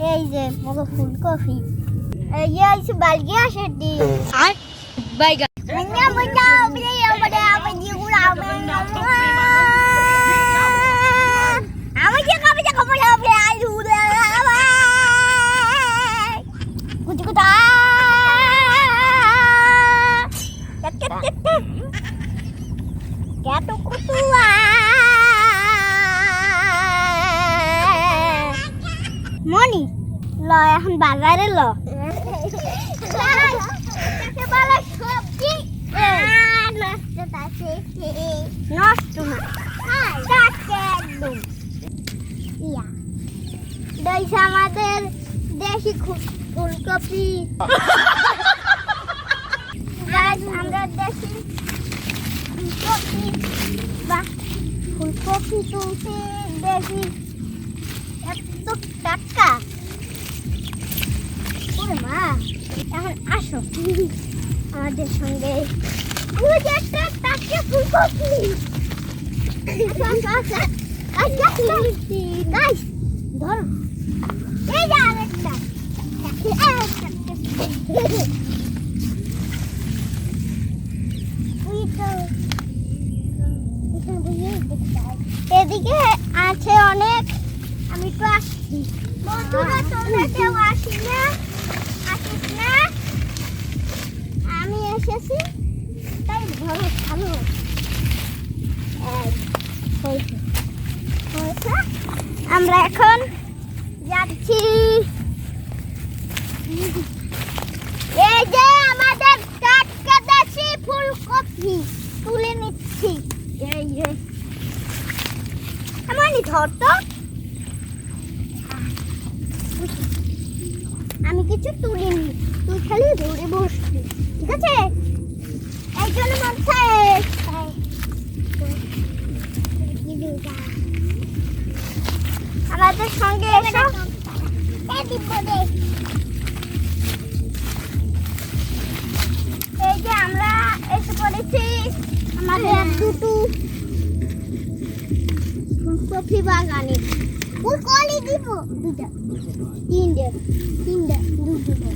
এই যে মগো ফুলকপি এই যে আছে বালগিয়া সেটি আর বাইগা মন্না মন্না বলে আমাদের আমি দিগুলা আমি যে খবর হবে আলু কুচি কুচা Gato kutua. Moni, lo এখন বাজারে লো। কাকে বলে সবজি? নষ্ট আছে। নষ্ট না। কাকে একদম। ইয়া। দইছে আমাদের দেশি ফুলকপি। গাছ আমরা দেশি ফুলকপি তুলছি দেখি এত টাটকা ওরে মা এখন আসো আমাদের সঙ্গে একটা টাটকা ফুলকপি ধরো এই যে আরেকটা এদিকে আছে অনেক আমি তো আসছি বন্ধুরা তোমরা কেউ আসিস না আমি এসেছি তাই ধরো ভালো আমরা এখন যাচ্ছি এই যে আমাদের টাটকা দেশি ফুলকপি তুলে নিচ্ছি এই যে আমানি ধর তো আমি কিছু তুলিনি তুই খালি ধরে বসবি ঠিক আছে এই জন্য মনসা আমাদের সঙ্গে এসো এই যে আমরা এসে পড়েছি আমাদের দুটো ফুলকপি বাগানে ফুলকলি দিব দুটো তিনটে দুটো